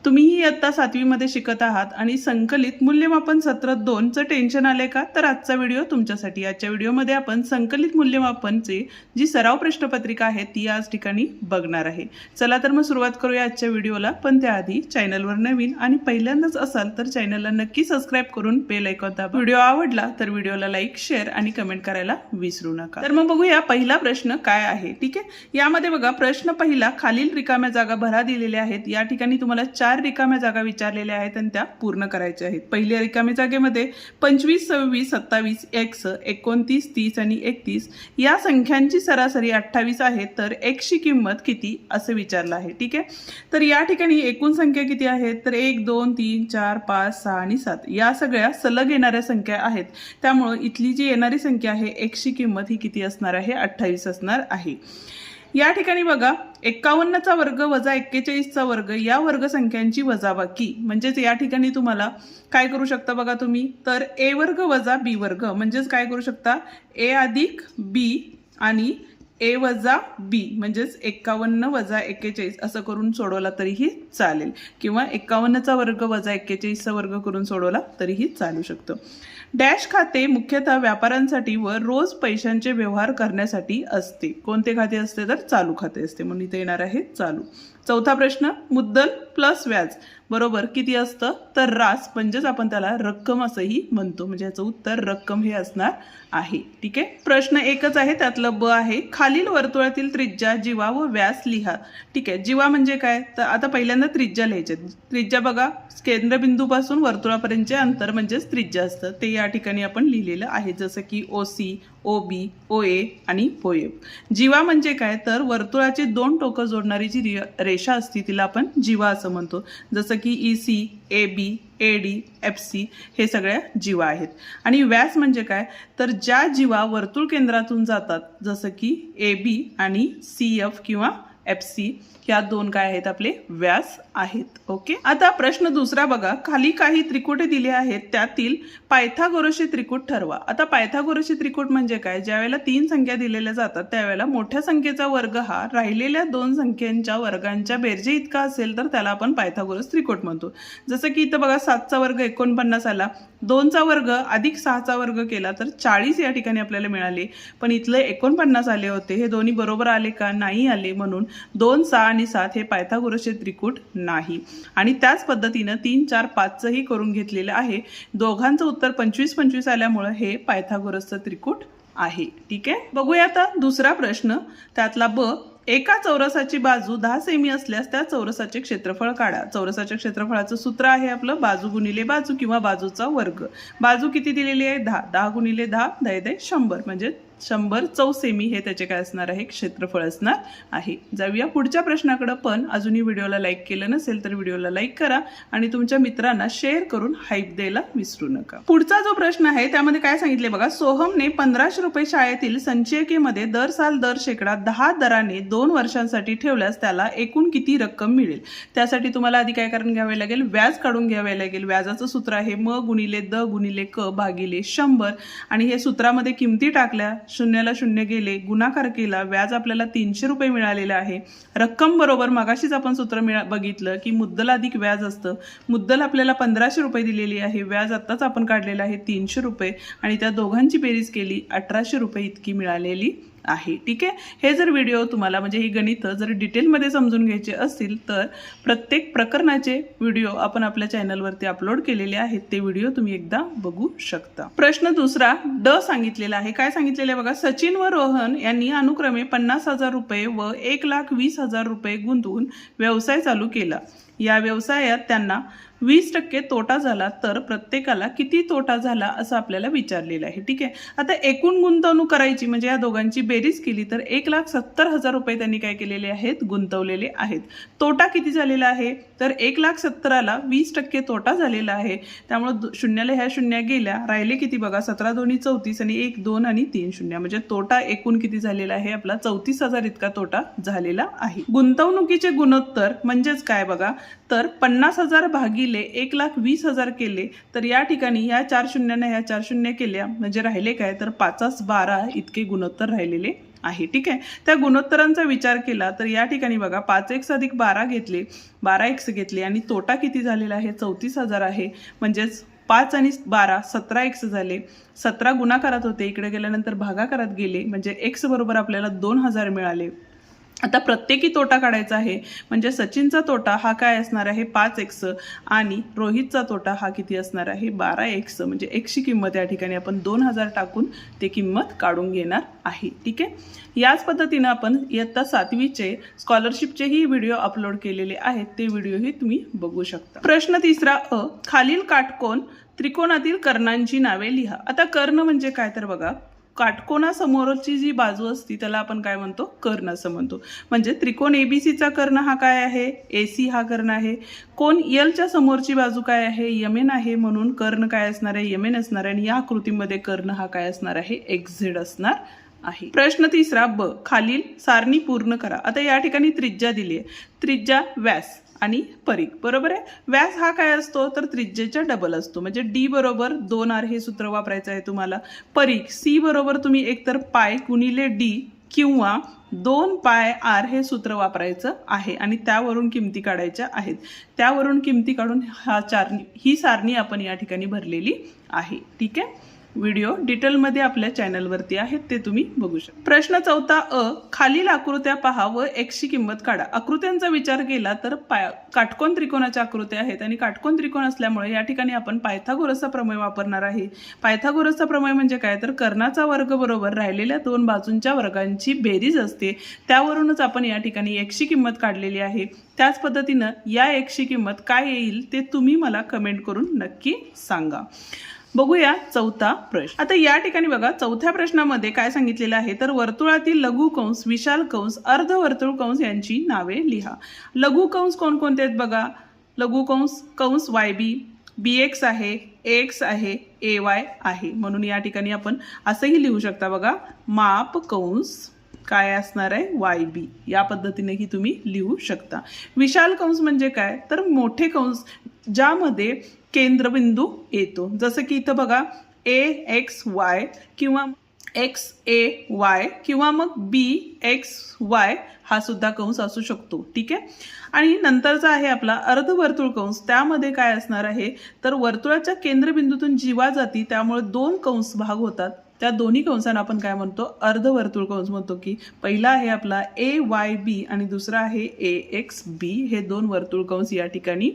तुम्हीही इयत्ता 7वी मध्ये शिकत आहात आणि संकलित मूल्यमापन सत्र 2 चं टेन्शन आले का? तर आजचा व्हिडिओ तुमच्यासाठी। आजच्या व्हिडिओमध्ये आपण संकलित मूल्यमापनचे जी सराव प्रश्नपत्रिका आहे ती आज ठिकाणी बघणार आहे। चला तर मग सुरुवात करूया आजच्या व्हिडिओला। पण त्याआधी चॅनलवर नवीन आणि पहिल्यांदाच असाल तर चॅनलला नक्की सबस्क्राइब करून बेल आयकॉन दाबा। व्हिडिओ आवडला तर व्हिडिओला लाईक, शेअर आणि कमेंट करायला विसरू नका। तर मग बघूया पहिला प्रश्न काय आहे। ठीक आहे, यामध्ये बघा प्रश्न पहिला, खालील रिकाम्या जागा भरा दिलेल्या आहेत। या ठिकाणी तुम्हाला 4 रिकाम्या जागा विचारलेल्या आहेत आणि त्या पूर्ण करायच्या आहेत। पहिल्या रिकाम्या जागेमध्ये 25, 26, 27, x, 29, 30 आणि 31 या संख्यांची सरासरी 28 आहे, तर x ची किंमत किती असे विचारलं आहे। ठीक आहे, तर या ठिकाणी एकूण संख्या किती आहेत तर 1, 2, 3, 4, 5, 6 आणि 7 या सगळ्या सलग येणाऱ्या संख्या आहेत। त्यामुळे इथली जी येणारी संख्या आहे x ची किंमत ही किती असणार आहे 28 असणार आहे। या ठिकाणी बघा 51 चा वर्ग वजा 41 चा वर्ग या वर्ग संख्यांची वजाबाकी, म्हणजेच या ठिकाणी तुम्हाला काय करू शकता बघा तुम्ही, तर a वर्ग वजा b वर्ग, म्हणजेच काय करू शकता a अधिक b आणि a वजा b, म्हणजेच 51 वजा 41 असं करून सोडवला तरीही चालेल, किंवा 51 चा वर्ग वजा 41 चा वर्ग करून सोडवला तरीही चालू शकतो। डॅश खाते मुख्यतः व्यापाऱ्यांसाठी व रोज पैशांचे व्यवहार करण्यासाठी असते। कोणते खाते असते तर चालू खाते असते, म्हणून इथे येणार आहे चालू। चौथा प्रश्न, मुद्दल प्लस व्याज बरोबर किती असतं तर रास, म्हणजेच आपण त्याला रक्कम असंही म्हणतो, म्हणजे याचं उत्तर रक्कम हे असणार आहे। ठीक आहे, प्रश्न एकच आहे, त्यातलं ब आहे, खालील वर्तुळातील त्रिज्या, जीवा व व्यास लिहा। ठीक आहे, जीवा म्हणजे काय तर आता पहिल्यांदा त्रिज्या लिहायचे। त्रिज्या बघा केंद्रबिंदूपासून वर्तुळापर्यंतचे अंतर म्हणजेच त्रिज्या असतं, ते या ठिकाणी आपण लिहिलेलं आहे, जसं की OC, OB, OA आणि OF। जीवा म्हणजे काय तर वर्तुळाचे 2 टोकं जोडणारी जी रेषा असते तिला आपण जीवा असं म्हणतो, जसं की EC, AB, AD, FC हे सगळ्या जीवा आहेत। आणि व्यास म्हणजे काय तर ज्या जीवा वर्तुळ केंद्रातून जातात, जसं की AB आणि CF किंवा FC या 2 काय आहेत आपले व्यास आहेत। ओके, आता प्रश्न दुसरा बघा, खाली काही त्रिकुटे दिले आहेत, त्यातील पायथागोरसचे त्रिकूट ठरवा। आता पायथागोरसचे त्रिकूट म्हणजे काय, ज्यावेळेला 3 संख्या दिलेल्या जातात त्यावेळेला मोठ्या संख्येचा वर्ग हा राहिलेल्या 2 संख्यांच्या वर्गांच्या बेरजे इतका असेल तर त्याला आपण पायथागोरस त्रिकूट म्हणतो। जसं की इथं बघा 7 चा वर्ग 49 आला, 2 चा वर्ग अधिक 6 चा वर्ग केला तर 40 या ठिकाणी आपल्याला मिळाले, पण इथले 49 आले होते, हे दोन्ही बरोबर आले का नाही आले, म्हणून 2, 6 आणि 7 हे पायथागोरसचे त्रिकूट नाही। आणि त्याच पद्धतीनं 3, 4, 5 चंही करून घेतलेलं आहे, दोघांचं उत्तर 25, 25 आल्यामुळे हे पायथागोरसचं त्रिकूट आहे। ठीक आहे, बघूया आता दुसरा प्रश्न, त्यातला ब, एका चौरसाची बाजू 10 सेमी असल्यास त्या चौरसाचे क्षेत्रफळ काढा। चौरसाच्या क्षेत्रफळाचं सूत्र आहे आपलं बाजू गुणिले बाजू किंवा बाजूचा वर्ग। बाजू किती दिलेली आहे 10, 10 गुणिले 10 10 100, म्हणजे 100 चौसेमी हे त्याचे काय असणार आहे क्षेत्रफळ असणार आहे। जाऊया पुढच्या प्रश्नाकडे, पण अजूनही व्हिडिओला लाईक केलं नसेल तर व्हिडिओला लाईक करा आणि तुमच्या मित्रांना शेअर करून हाईप द्यायला विसरू नका। पुढचा जो प्रश्न आहे त्यामध्ये काय सांगितले बघा, सोहमने 1500 रुपये शाळेतील संचयिकेमध्ये दर साल दर शेकडा 10 दराने 2 वर्षांसाठी ठेवल्यास त्याला एकूण किती रक्कम मिळेल। त्यासाठी तुम्हाला आधी काय करून घ्यावे लागेल, व्याज काढून घ्यावे लागेल। व्याजाचं सूत्र आहे म गुणिले द गुणिले क भागिले 100, आणि हे सूत्रामध्ये किमती टाकल्या, शून्याला शून्य गेले, गुणाकार केला, व्याज आपल्याला 300 रुपये मिळालेलं आहे। रक्कम बरोबर मगाशीच आपण सूत्र बघितलं की मुद्दल अधिक व्याज असतं, मुद्दल आपल्याला 1500 रुपये दिलेली आहे, व्याज आत्ताच आपण काढलेलं आहे 300 रुपये, आणि त्या दोघांची बेरीज केली 1800 रुपये इतकी मिळालेली आहे। ठीक आहे, हे जर व्हिडिओ तुम्हाला म्हणजे ही गणितं जर डिटेलमध्ये समजून घ्यायचे असतील तर प्रत्येक प्रकरणाचे व्हिडिओ आपण आपल्या चॅनलवरती अपलोड केलेले आहेत, ते व्हिडिओ तुम्ही एकदा बघू शकता। प्रश्न दुसरा ड सांगितलेला आहे, काय सांगितलेलं आहे बघा, सचिन व रोहन यांनी अनुक्रमे 50,000 रुपये व 1,20,000 रुपये गुंतवून व्यवसाय चालू केला। या व्यवसायात त्यांना 20% तोटा झाला तर प्रत्येकाला किती तोटा झाला असं आपल्याला विचारलेलं आहे। ठीक आहे, आता एकूण गुंतवणूक करायची म्हणजे या दोघांची बेरीज केली तर 1,70,000 रुपये त्यांनी काय केलेले आहेत गुंतवलेले आहेत। तोटा किती झालेला आहे तर 1,70,000ला 20% तोटा झालेला आहे, त्यामुळे शून्याला ह्या शून्य गेल्या, राहिले किती बघा 17 दोन्ही 34 आणि 1 2 आणि 3 शून्य, म्हणजे तोटा एकूण किती झालेला आहे आपला 34,000 इतका तोटा झालेला आहे। गुंतवणुकीचे गुणोत्तर म्हणजेच काय बघा तर 50,000 भागिले 1,20,000 केले तर या ठिकाणी ह्या 4 शून्याने ह्या 4 शून्य केल्या म्हणजे राहिले काय तर 5 12 इतके गुणोत्तर राहिलेले आहे. ठीक आहे, त्या गुणोत्तरांचा विचार केला तर या ठिकाणी बघा 5x अधिक 12 घेतले, 12x घेतले आणि तोटा किती झालेला आहे 34,000 आहे. म्हणजेच 5 आणि 12 17x झाले. 17 गुणाकारात होते, इकडे गेल्यानंतर भागाकारात गेले, म्हणजे x बरोबर आपल्याला 2,000 मिळाले. आता प्रत्येकी तोटा काढायचा आहे, म्हणजे सचिनचा तोटा हा काय असणार आहे 5x आणि रोहितचा तोटा हा किती असणार आहे 12x. म्हणजे x ची किंमत या ठिकाणी आपण 2,000 टाकून ते किंमत काढून घेणार आहे. ठीक आहे, याच पद्धतीने आपण इयत्ता 7वीचे स्कॉलरशिपचेही व्हिडिओ अपलोड केलेले आहेत, ते व्हिडिओही तुम्ही बघू शकता. प्रश्न तिसरा खालील काटकोन त्रिकोणातील कर्णांची नावे लिहा. आता कर्ण म्हणजे काय तर बघा, काटकोनासमोरची जी बाजू असती त्याला आपण काय म्हणतो कर्ण असं म्हणतो. म्हणजे त्रिकोण एबीसीचा कर्ण हा काय आहे एसी हा कर्ण आहे. कोण एलच्या समोरची बाजू काय आहे यमन आहे, म्हणून कर्ण काय असणार आहे यमन असणार आहे. आणि या आकृतीमध्ये कर्ण हा काय असणार आहे एक्झेड असणार आहे. प्रश्न तिसरा ब, खालील सारणी पूर्ण करा. आता या ठिकाणी त्रिज्या दिली आहे, त्रिज्या व्यास आणि परिघ बरोबर आहे. व्यास हा काय असतो तर त्रिज्येच्या डबल असतो, म्हणजे डी बरोबर 2r हे सूत्र वापरायचं आहे तुम्हाला. परिघ सी बरोबर तुम्ही एकतर पाय गुणिले डी किंवा 2 पाय आर हे सूत्र वापरायचं आहे आणि त्यावरून किमती काढायच्या आहेत. त्यावरून किमती काढून ही सारणी आपण या ठिकाणी भरलेली आहे. ठीक आहे, व्हिडिओ डिटेलमध्ये आपल्या चॅनलवरती आहेत, ते तुम्ही बघू शकता. प्रश्न चौथा खालील आकृत्या पहा व x ची किंमत काढा. आकृत्यांचा विचार केला तर काटकोन त्रिकोणाच्या आकृत्या आहेत आणि काटकोन त्रिकोण असल्यामुळे या ठिकाणी आपण पायथागोरसचा प्रमेय वापरणार आहे. पायथागोरसचा प्रमेय म्हणजे काय तर कर्णाचा वर्ग बरोबर राहिलेल्या दोन बाजूंच्या वर्गांची बेरीज असते. त्यावरूनच आपण या ठिकाणी x ची किंमत काढलेली आहे. त्याच पद्धतीनं या x ची किंमत काय येईल ते तुम्ही मला कमेंट करून नक्की सांगा. बघूया चौथा प्रश्न. आता या ठिकाणी बघा चौथ्या प्रश्नामध्ये काय सांगितलेलं आहे तर वर्तुळातील लघु कंस, विशाल कंस, अर्धवर्तुळ कंस यांची नावे लिहा. लघु कंस कोणकोणते आहेत बघा, लघु कंस कंस YB, BX आहे, AX आहे, AY आहे. म्हणून या ठिकाणी आपण असंही लिहू शकता बघा, माप कंस काय असणार आहे YB. या पद्धतीनेही तुम्ही लिहू शकता. विशाल कंस म्हणजे काय तर मोठे कंस ज्यामध्ये केंद्रबिंदू येतो, जसं की इथं बघा AXY किंवा XAY किंवा मग BXY हा सुद्धा कंस असू शकतो. ठीक आहे, आणि नंतरचा आहे आपला अर्धवर्तुळ कंस. त्यामध्ये काय असणार आहे तर वर्तुळाच्या केंद्रबिंदूतून जीवा जाती, त्यामुळे 2 कंस भाग होतात. त्या दोन्ही कंसांना आपण काय म्हणतो अर्धवर्तुळ कंस म्हणतो. की पहिला आहे आपला AYB आणि दुसरा आहे AXB. हे 2 वर्तुळ कंस या ठिकाणी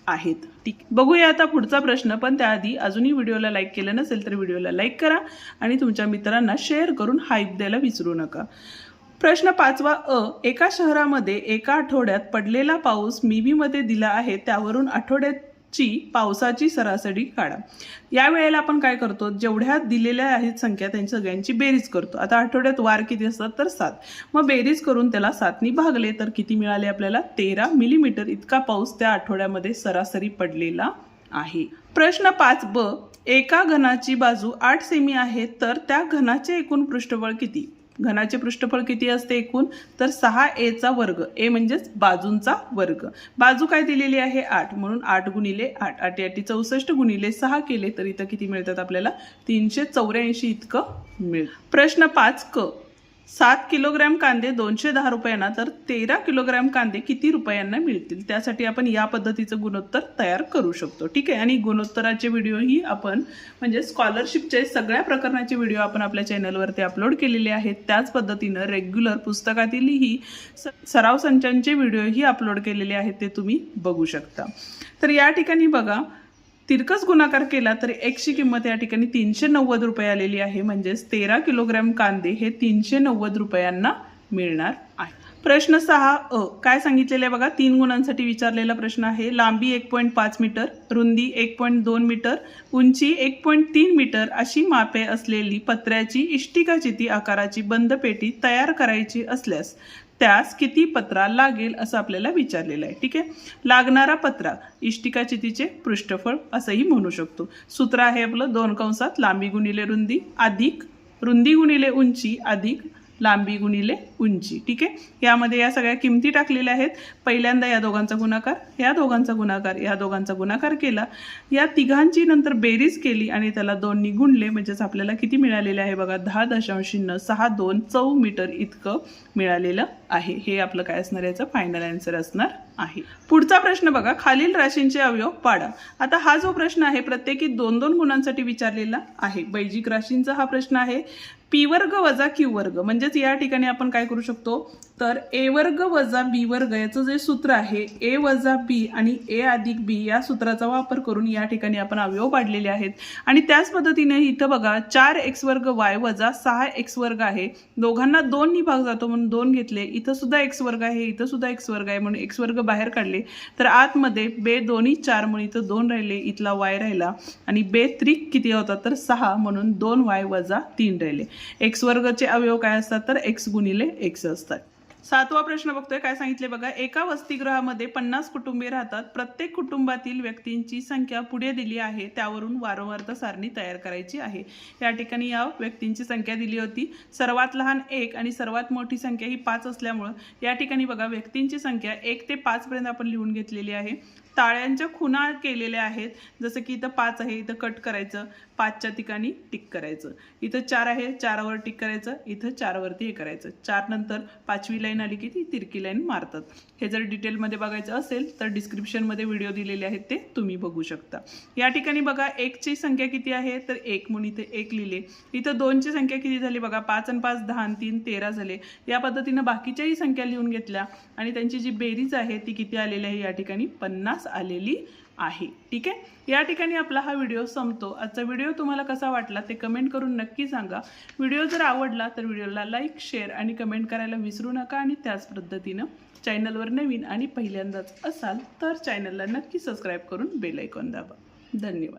आहेत. ठीक, बघूया आता पुढचा प्रश्न. पण त्याआधी अजूनही व्हिडिओला लाईक केलं नसेल तर व्हिडिओला लाईक करा आणि तुमच्या मित्रांना शेअर करून हाईप द्यायला विसरू नका. प्रश्न 5वा एका शहरामध्ये एका आठवड्यात पडलेला पाऊस मिमीमध्ये दिला आहे, त्यावरून आठवड्याची पावसाची सरासरी काढा. या वेळेला आपण काय करतो, जेवढ्या दिलेल्या आहेत संख्या त्यांची सगळ्यांची बेरीज करतो. आता आठवड्यात वार किती असतात तर 7, मग बेरीज करून त्याला 7नी भागले तर किती मिळाले आपल्याला 13 मिलीमीटर इतका पाऊस त्या आठवड्यामध्ये सरासरी पडलेला आहे. प्रश्न 5ब, एका घनाची बाजू 8 सेमी आहे तर त्या घनाचे एकूण पृष्ठफळ किती. घनाचे पृष्ठफळ किती असते एकूण तर 6a वर्ग. a म्हणजेच बाजूंचा वर्ग. बाजू काय दिलेली आहे 8, म्हणून 8 गुणिले 8, 8 8 64 गुणिले 6 केले तर इथं किती मिळतात आपल्याला 384 इतकं मिळेल. प्रश्न 5क, 7 किलोग्रॅम कांदे 210 रुपयांना तर 13 किलोग्रॅम कांदे किती रुपयांना मिळतील. त्यासाठी आपण या पद्धतीचं गुणोत्तर तयार करू शकतो. ठीक आहे, आणि गुणोत्तराचे व्हिडिओही आपण म्हणजे स्कॉलरशिपचे सगळ्या प्रकारचे व्हिडिओ आपण आपल्या चॅनलवरती अपलोड केलेले आहेत. त्याच पद्धतीनं रेग्युलर पुस्तकातीलही सराव संचांचे व्हिडिओही अपलोड केलेले आहेत, ते तुम्ही बघू शकता. तर या ठिकाणी बघा तिरकस गुणाकार केला तर x ची किंमत या ठिकाणी 390 रुपये आलेली आहे. म्हणजेच 13 किलोग्रॅम कांदे हे 390 रुपयांना मिळणार आहे. प्रश्न 6 काय सांगितलेलं आहे बघा, 3 गुणांसाठी विचारलेला प्रश्न आहे. लांबी 1.5 मीटर, रुंदी 1.2 मीटर, उंची 1.3 मीटर अशी मापे असलेली पत्र्याची इष्टिकाचिती आकाराची बंद पेटी तयार करायची असल्यास त्यास किती पत्रा लागेल असं आपल्याला विचारलेलं आहे. ठीक आहे, लागणारा पत्रा इष्टिकाचितीचे पृष्ठफळ असंही म्हणू शकतो. सूत्र आहे आपलं 2 कंसात लांबी गुणिले रुंदी अधिक रुंदी गुणिले उंची अधिक लांबी गुणिले उंची. ठीक आहे, यामध्ये या सगळ्या किमती टाकलेल्या आहेत. पहिल्यांदा या दोघांचा गुणाकार, या दोघांचा गुणाकार, या दोघांचा गुणाकार केला, या तिघांची नंतर बेरीज केली आणि त्याला 2 ने गुणले, म्हणजेच आपल्याला किती मिळालेले आहे बघा, 10.062 चौमीटर इतकं मिळालेलं आहे. हे आपलं काय असणार, याचं फायनल आन्सर असणार आहे. पुढचा प्रश्न बघा, खालील राशींचे अवयव पाडा. आता हा जो प्रश्न आहे प्रत्येकी 2-2 गुणांसाठी विचारलेला आहे. बैजिक राशींचा हा प्रश्न आहे. पी वर्ग वजा क्यू वर्ग, म्हणजेच या ठिकाणी आपण काय करू शकतो, तर ए वर्ग वजा बी वर्ग याचं जे सूत्र आहे, ए वजा बी आणि ए अधिक बी या सूत्राचा वापर करून या ठिकाणी आपण अवयव पाडलेले आहेत. आणि त्याच पद्धतीने इथं बघा 4x वर्ग वाय वजा 6x वर्ग आहे. दोघांना 2 नी भाग जातो म्हणून 2 घेतले. इथं सुद्धा x वर्ग आहे, इथं सुद्धा x वर्ग आहे म्हणून x वर्ग बाहेर काढले. तर आतमध्ये बे दोन्ही 4 म्हणून इथं 2 राहिले, इथला y राहिला आणि बे त्रिक किती होता तर 6 म्हणून 2y वजा 3 राहिले. एक्स वर्गचे अवयव काय असतात तर x गुणिले x असतात. 7वा प्रश्न बघतोय, काय सांगितले बघा, एका वसतिगृहामध्ये 50 कुटुंबे राहतात. प्रत्येक कुटुंबातील व्यक्तींची संख्या पुढे दिली आहे, त्यावरून वारंवारता सारणी तयार करायची आहे. या ठिकाणी या व्यक्तींची संख्या दिली होती. सर्वात लहान 1 आणि सर्वात मोठी संख्या ही 5 असल्यामुळे या ठिकाणी बघा व्यक्तींची संख्या 1 ते 5 पर्यंत आपण लिहून घेतलेली आहे. ताळ्यांच्या खुणा केलेल्या आहेत, जसं की इथं 5 आहे, इथं कट करायचं, 5च्या ठिकाणी टिक करायचं. इथं 4 आहे, 4वर टिक करायचं, इथं 4वरती हे करायचं. 4 नंतर 5वी लाईन आली की ती तिरकी लाईन मारतात. हे जर डिटेलमध्ये बघायचं असेल तर डिस्क्रिप्शनमध्ये व्हिडिओ दिलेले आहेत, ते तुम्ही बघू शकता. या ठिकाणी बघा 1ची संख्या किती आहे तर 1 म्हणून इथे 1 लिहिले. इथं 2ची संख्या किती झाली बघा, 5 आणि 5 10 आणि 3 13 झाले. या पद्धतीनं बाकीच्याही संख्या लिहून घेतल्या आणि त्यांची जी बेरीज आहे ती किती आलेली आहे, या ठिकाणी 50 आलेली आहे. ठीक आहे, या ठिकाणी आपला हा व्हिडिओ संपतो. आजचा व्हिडिओ तुम्हाला कसा वाटला ते कमेंट करून नक्की सांगा. व्हिडिओ जर आवडला तर व्हिडिओला लाईक, शेअर आणि कमेंट करायला विसरू नका. आणि त्याच पद्धतीनं चॅनलवर नवीन आणि पहिल्यांदाच असाल तर चॅनलला नक्की सबस्क्राईब करून बेल आयकॉन दाबा. धन्यवाद.